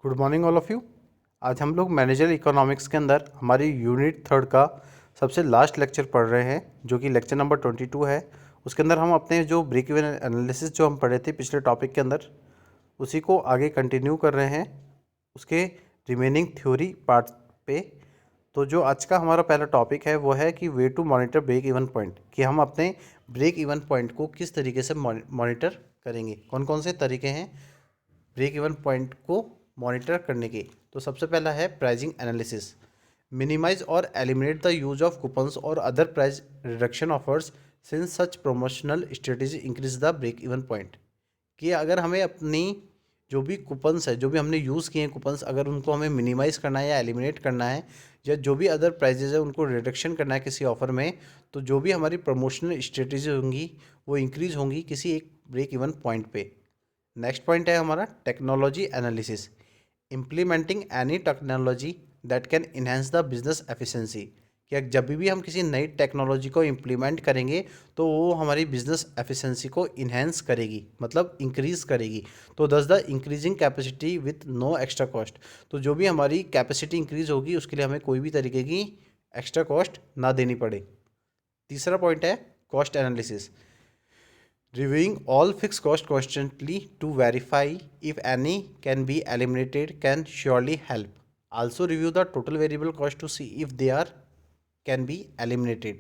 Good morning all of you. आज हम लोग मैनेजर इकोनॉमिक्स के अंदर हमारी यूनिट थर्ड का सबसे लास्ट लेक्चर पढ़ रहे हैं, जो कि लेक्चर नंबर 22 है। उसके अंदर हम अपने जो ब्रेक इवन एनालिसिस जो हम पढ़े थे पिछले टॉपिक के अंदर, उसी को आगे कंटिन्यू कर रहे हैं उसके रिमेनिंग थ्योरी पार्ट पे। तो जो आज का हमारा पहला टॉपिक है वो है कि way to monitor break even point, कि हम अपने ब्रेक इवन पॉइंट को किस तरीके से मॉनिटर करेंगे, कौन कौन से तरीके हैं ब्रेक इवन पॉइंट को मॉनिटर करने के। तो सबसे पहला है प्राइसिंग एनालिसिस। मिनिमाइज और eliminate the use of coupons और other price reduction offers since such promotional strategy increase the break even point. कि अगर हमें अपनी जो भी कूपन्स है, जो भी हमने यूज़ किए हैं कूपन्स, अगर उनको हमें मिनिमाइज़ करना है या एलिमिनेट करना है, या जो भी अदर प्राइजेज है उनको रिडक्शन करना है किसी ऑफ़र में, तो जो भी हमारी प्रमोशनल स्ट्रेटेजी होंगी वो इंक्रीज होंगी किसी एक ब्रेक इवन पॉइंट पे। नेक्स्ट पॉइंट है हमारा technology analysis. Implementing any technology that can enhance the business efficiency. कि जब भी हम किसी नई टेक्नोलॉजी को इम्प्लीमेंट करेंगे तो वो हमारी बिजनेस एफिशिएंसी को इन्हेंस करेगी, मतलब इंक्रीज़ करेगी। तो thus the increasing capacity with no extra cost. तो जो भी हमारी कैपेसिटी इंक्रीज होगी उसके लिए हमें कोई भी तरीके की एक्स्ट्रा कॉस्ट ना देनी पड़े। तीसरा पॉइंट है cost analysis. Reviewing all fixed costs constantly to verify if any can be eliminated can surely help. Also review the total variable cost to see if they are can be eliminated.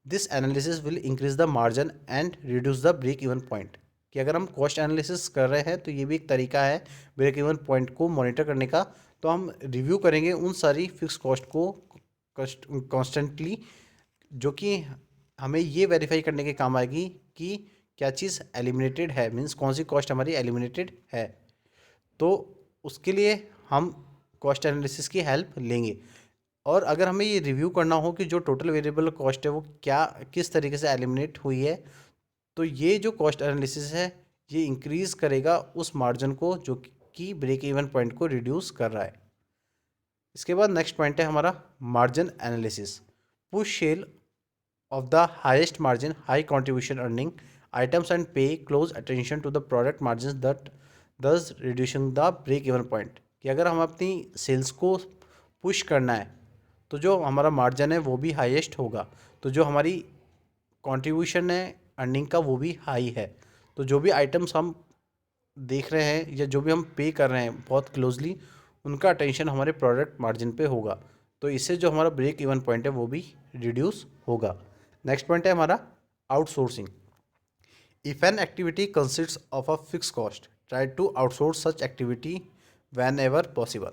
This analysis will increase the margin and reduce the break even point. कि अगर हम cost analysis कर रहे हैं तो ये भी एक तरीका है ब्रेक इवन पॉइंट को मॉनिटर करने का। तो हम रिव्यू करेंगे उन सारी फिक्स कॉस्ट को कॉन्स्टेंटली, जो कि हमें ये वेरीफाई करने के काम आएगी कि क्या चीज़ एलिमिनेटेड है, मीन्स कौन सी कॉस्ट हमारी एलिमिनेटेड है। तो उसके लिए हम कॉस्ट एनालिसिस की हेल्प लेंगे। और अगर हमें ये रिव्यू करना हो कि जो टोटल वेरिएबल कॉस्ट है वो क्या किस तरीके से एलिमिनेट हुई है, तो ये जो कॉस्ट एनालिसिस है ये इंक्रीज़ करेगा उस मार्जिन को जो कि ब्रेक इवन पॉइंट को रिड्यूस कर रहा है। इसके बाद नेक्स्ट पॉइंट है हमारा margin analysis. Push sale of the highest margin high contribution earning items and pay close attention to the product margins that thus reducing the break even point। कि अगर हम अपनी सेल्स को पुश करना है तो जो हमारा मार्जिन है वो भी हाईएस्ट होगा, तो जो हमारी कंट्रीब्यूशन है अर्निंग का वो भी हाई है। तो जो भी आइटम्स हम देख रहे हैं या जो भी हम पे कर रहे हैं बहुत क्लोजली, उनका अटेंशन हमारे प्रोडक्ट मार्जिन पे होगा। तो इससे जो हमारा ब्रेक इवन पॉइंट है वो भी रिड्यूस होगा। नेक्स्ट पॉइंट है हमारा outsourcing. If an activity consists of a fix cost try to outsource such activity whenever possible.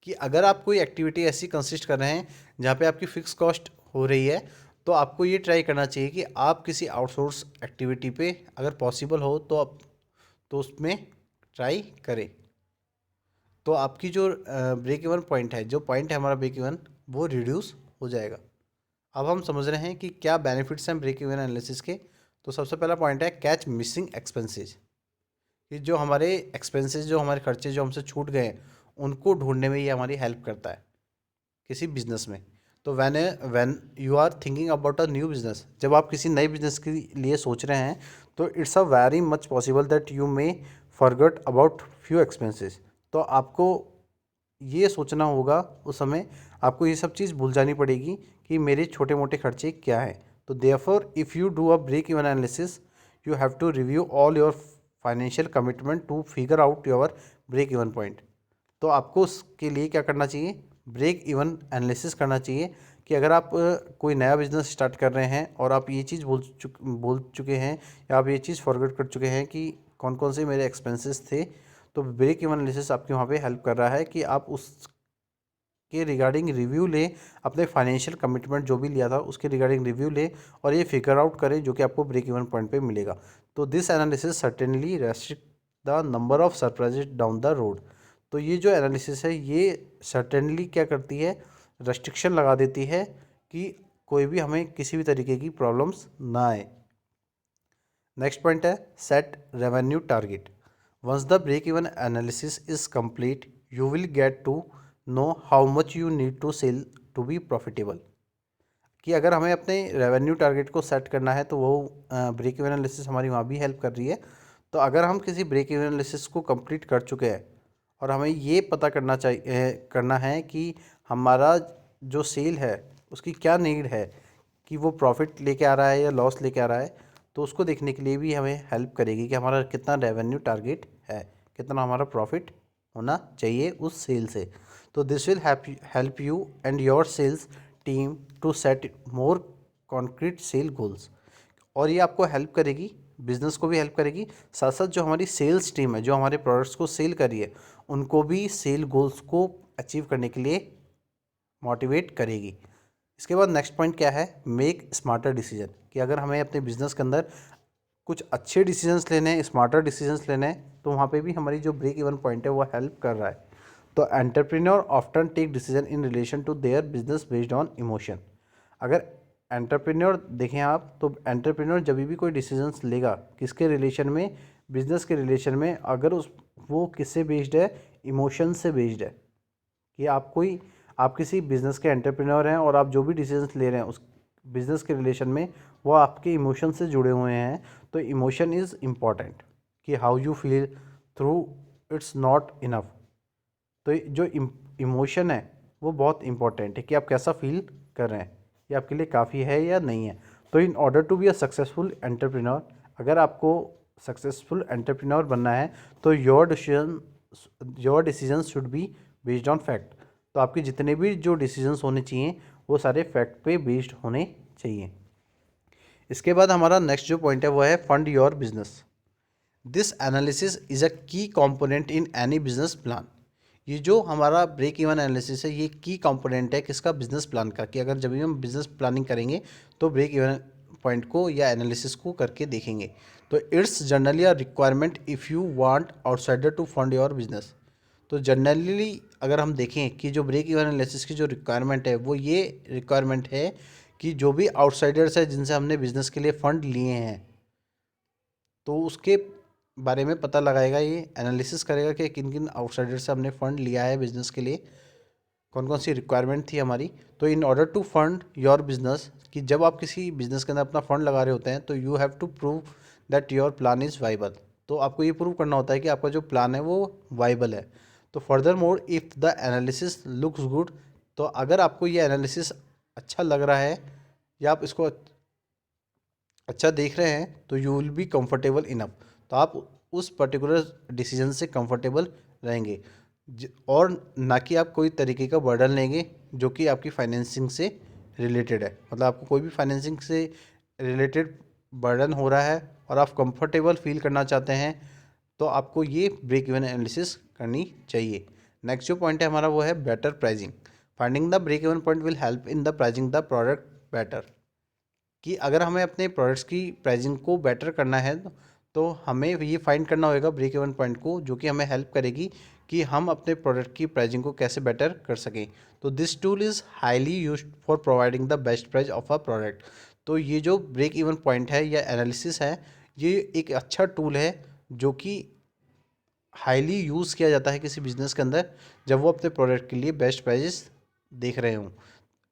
कि अगर आप कोई एक्टिविटी ऐसी कंसिस्ट कर रहे हैं जहाँ पे आपकी फ़िक्स कॉस्ट हो रही है, तो आपको ये ट्राई करना चाहिए कि आप किसी आउटसोर्स एक्टिविटी पे अगर पॉसिबल हो तो आप तो उसमें ट्राई करें। तो आपकी जो ब्रेक इवन पॉइंट है, जो पॉइंट है हमारा ब्रेक इवन, वो रिड्यूस हो जाएगा। अब हम समझ रहे हैं कि क्या बेनिफिट्स हैं ब्रेक इवन एनालिसिस के। तो सबसे पहला पॉइंट है कैच मिसिंग एक्सपेंसेस। कि जो हमारे एक्सपेंसेस, जो हमारे खर्चे जो हमसे छूट गए हैं, उनको ढूंढने में ये हमारी हेल्प करता है किसी बिजनेस में। तो when you are thinking about a new business, जब आप किसी नए बिजनेस के लिए सोच रहे हैं, तो it's a very much possible that you may forget about few expenses. तो आपको ये सोचना होगा उस समय, आपको ये सब चीज़ भूल जानी पड़ेगी कि मेरे छोटे मोटे खर्चे क्या हैं। तो therefore if you do a break even analysis you have to review all your financial commitment to figure out your break even point. तो आपको उसके लिए क्या करना चाहिए, ब्रेक इवन एनालिसिस करना चाहिए। कि अगर आप कोई नया बिजनेस स्टार्ट कर रहे हैं और आप ये चीज़ बोल चुके हैं या आप ये चीज़ फॉरगेट कर चुके हैं कि कौन कौन से मेरे एक्सपेंसेस थे, तो ब्रेक इवन एनालिसिस आपके वहाँ पे हेल्प कर रहा है कि आप उसके रिगार्डिंग रिव्यू लें, अपने फाइनेंशियल कमिटमेंट जो भी लिया था उसके रिगार्डिंग रिव्यू लें और ये फिगर आउट करें जो कि आपको ब्रेक इवन पॉइंट पे मिलेगा। तो this analysis certainly restrict the number of surprises down the road. तो ये जो एनालिसिस है ये सर्टेनली क्या करती है, रेस्ट्रिक्शन लगा देती है कि कोई भी हमें किसी भी तरीके की प्रॉब्लम्स ना आए। नेक्स्ट पॉइंट है set revenue target. Once the break even analysis is complete you will get to know how much you need to sell to be profitable. कि अगर हमें अपने रेवेन्यू टारगेट को सेट करना है तो वो ब्रेक इवन एनालिसिस हमारी वहाँ भी हेल्प कर रही है। तो अगर हम किसी ब्रेक इवन एनालिसिस को कंप्लीट कर चुके हैं और हमें ये पता करना है कि हमारा जो सेल है उसकी क्या नीड है, कि वो प्रॉफिट लेके आ रहा है या लॉस लेके आ रहा है। तो उसको देखने के लिए भी हमें हेल्प करेगी कि हमारा कितना रेवेन्यू टारगेट है, कितना हमारा प्रॉफिट होना चाहिए उस सेल से। तो this will help you and your sales team to set more concrete sale goals. और ये आपको हेल्प करेगी, बिजनेस को भी हेल्प करेगी, साथ साथ जो हमारी सेल्स टीम है जो हमारे प्रोडक्ट्स को सेल कर रही है उनको भी सेल गोल्स को अचीव करने के लिए मोटिवेट करेगी। इसके बाद नेक्स्ट पॉइंट क्या है, मेक स्मार्टर डिसीजन, कि अगर हमें अपने बिजनेस के अंदर कुछ अच्छे डिसीजंस लेने हैं, स्मार्टर डिसीजंस लेने हैं, तो वहाँ पे भी हमारी जो ब्रेक इवन पॉइंट है वो हेल्प कर रहा है। तो entrepreneur often take decision in relation to their business based on emotion. अगर एंटरप्रेन्योर देखें आप, तो एंटरप्रेन्योर जब भी कोई डिसीजंस लेगा किसके रिलेशन में, बिजनेस के रिलेशन में, अगर उस वो किससे बेस्ड है, इमोशन से बेस्ड है। कि आप किसी बिजनेस के एंटरप्रेन्योर हैं और आप जो भी डिसीजंस ले रहे हैं उस बिजनेस के रिलेशन में वो आपके इमोशन से जुड़े हुए हैं। तो इमोशन इज़ इम्पॉर्टेंट, कि how you feel through it's not enough. तो जो इमोशन है वो बहुत इंपॉर्टेंट है, कि आप कैसा फील कर रहे हैं, ये आपके लिए काफ़ी है या नहीं है। तो in order to be a successful entrepreneur, अगर आपको सक्सेसफुल एंटरप्रेन्योर बनना है तो your decision should be based on fact. तो आपके जितने भी जो डिसीजंस होने चाहिए वो सारे फैक्ट पे बेस्ड होने चाहिए। इसके बाद हमारा नेक्स्ट जो पॉइंट है वो है fund your business. This analysis is a key component in any business plan. ये जो हमारा ब्रेक इवन एनालिसिस है ये की कंपोनेंट है किसका, बिजनेस प्लान का। कि अगर जब भी हम बिजनेस प्लानिंग करेंगे तो ब्रेक इवन पॉइंट को या एनालिसिस को करके देखेंगे। तो it's generally a requirement if you want outsider to fund your business. तो जनरली अगर हम देखें कि जो ब्रेक इवन एनालिसिस की जो रिक्वायरमेंट है वो ये रिक्वायरमेंट है कि जो भी आउटसाइडर्स है जिनसे हमने बिज़नेस के लिए फ़ंड लिए हैं, तो उसके बारे में पता लगाएगा, ये एनालिसिस करेगा कि किन किन आउटसाइडर से हमने फ़ंड लिया है बिज़नेस के लिए, कौन कौन सी रिक्वायरमेंट थी हमारी। तो in order to fund your business, कि जब आप किसी बिजनेस के अंदर अपना फंड लगा रहे होते हैं तो you have to prove that your plan is viable. तो आपको ये प्रूव करना होता है कि आपका जो प्लान है वो वाइबल है। तो further more if the analysis looks good, तो अगर आपको ये एनालिसिस अच्छा लग रहा है या आप इसको अच्छा देख रहे हैं तो you will be comfortable enough. तो आप उस पर्टिकुलर डिसीजन से कंफर्टेबल रहेंगे और ना कि आप कोई तरीके का बर्डन लेंगे जो कि आपकी फाइनेंसिंग से रिलेटेड है। मतलब आपको कोई भी फाइनेंसिंग से रिलेटेड बर्डन हो रहा है और आप कंफर्टेबल फील करना चाहते हैं तो आपको ये ब्रेक इवन एनालिसिस करनी चाहिए। नेक्स्ट जो पॉइंट है हमारा वो है better pricing. Finding the break even point will help in the pricing the product better. कि अगर हमें अपने प्रोडक्ट्स की प्राइसिंग को बेटर करना है तो हमें ये फाइंड करना होगा ब्रेक इवन पॉइंट को, जो कि हमें हेल्प करेगी कि हम अपने प्रोडक्ट की प्राइसिंग को कैसे बेटर कर सकें। तो this tool is highly used for providing the best price of a product. तो ये जो ब्रेक इवन पॉइंट है या एनालिसिस है ये एक अच्छा टूल है जो कि हाईली यूज़ किया जाता है किसी बिजनेस के अंदर जब वो अपने प्रोडक्ट के लिए बेस्ट प्राइजेस देख रहे हों,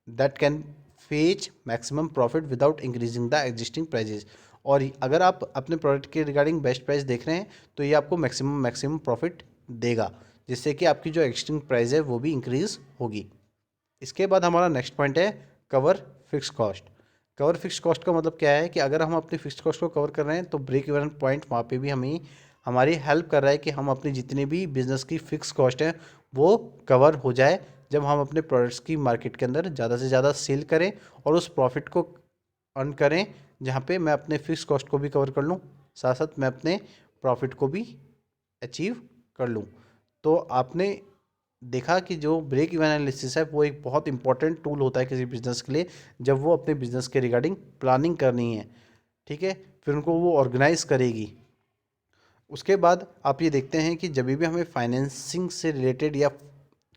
that can fetch maximum profit without increasing the existing prices. और अगर आप अपने प्रोडक्ट के रिगार्डिंग बेस्ट प्राइस देख रहे हैं तो ये आपको मैक्सिमम प्रॉफिट देगा, जिससे कि आपकी जो एग्जिस्टिंग प्राइस है वो भी इंक्रीज होगी। इसके बाद हमारा नेक्स्ट पॉइंट है cover fix cost. Cover fix cost का मतलब क्या है कि अगर हम अपनी फिक्स कॉस्ट को कवर कर रहे हैं तो ब्रेक इवन पॉइंट वहाँ पे भी हमें हमारी हेल्प कर रहा है कि हम अपनी जितनी भी बिजनेस की फिक्स कॉस्ट है वो कवर हो जाए जब हम अपने प्रोडक्ट्स की मार्केट के अंदर ज़्यादा से ज़्यादा सेल करें और उस प्रॉफिट को अर्न करें जहाँ पे मैं अपने फिक्स कॉस्ट को भी कवर कर लूँ, साथ साथ मैं अपने प्रॉफिट को भी अचीव कर लूँ। तो आपने देखा कि जो ब्रेक इवन एनालिसिस है वो एक बहुत इंपॉर्टेंट टूल होता है किसी बिजनेस के लिए जब वो अपने बिजनेस के रिगार्डिंग प्लानिंग करनी है। ठीक है, फिर उनको वो ऑर्गेनाइज करेगी। उसके बाद आप ये देखते हैं कि जब भी हमें फाइनेंसिंग से रिलेटेड या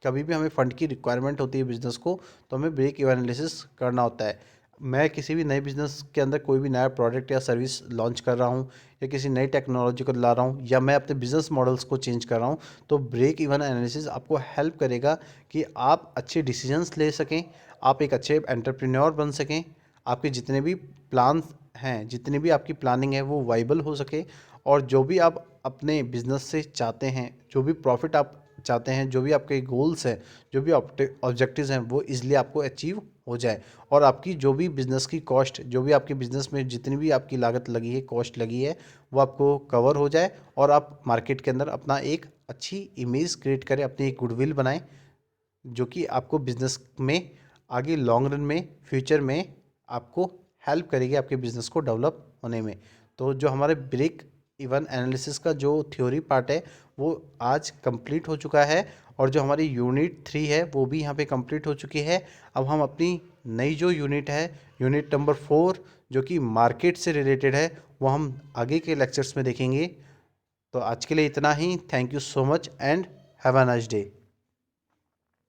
कभी भी हमें फ़ंड की रिक्वायरमेंट होती है बिज़नेस को तो हमें ब्रेक इवन एनालिसिस करना होता है। मैं किसी भी नए बिज़नेस के अंदर कोई भी नया प्रोडक्ट या सर्विस लॉन्च कर रहा हूँ या किसी नई टेक्नोलॉजी को ला रहा हूँ या मैं अपने बिज़नेस मॉडल्स को चेंज कर रहा हूँ तो ब्रेक इवन एनालिसिस आपको हेल्प करेगा कि आप अच्छे डिसीजंस ले सकें, आप एक अच्छे एंटरप्रेन्योर बन सकें, आपके जितने भी प्लान हैं, जितनी भी आपकी प्लानिंग है वो वाइबल हो सके और जो भी आप अपने बिज़नेस से चाहते हैं, जो भी प्रॉफिट आप चाहते हैं, जो भी आपके गोल्स हैं, जो भी ऑब्जेक्टिव्स हैं, वो इजीली आपको अचीव हो जाए और आपकी जो भी बिज़नेस की कॉस्ट, जो भी आपके बिज़नेस में जितनी भी आपकी लागत लगी है, कॉस्ट लगी है, वो आपको कवर हो जाए और आप मार्केट के अंदर अपना एक अच्छी इमेज क्रिएट करें, अपनी एक गुडविल बनाएं, जो कि आपको बिज़नेस में आगे लॉन्ग रन में, फ्यूचर में आपको हेल्प करेगी आपके बिज़नेस को डेवलप होने में। तो जो हमारे ब्रेक इवन एनालिसिस का जो थ्योरी पार्ट है वो आज कंप्लीट हो चुका है और जो हमारी यूनिट 3 है वो भी यहाँ पे कंप्लीट हो चुकी है। अब हम अपनी नई जो यूनिट है, यूनिट नंबर 4, जो कि मार्केट से रिलेटेड है, वो हम आगे के लेक्चर्स में देखेंगे। तो आज के लिए इतना ही। Thank you so much and have a nice day.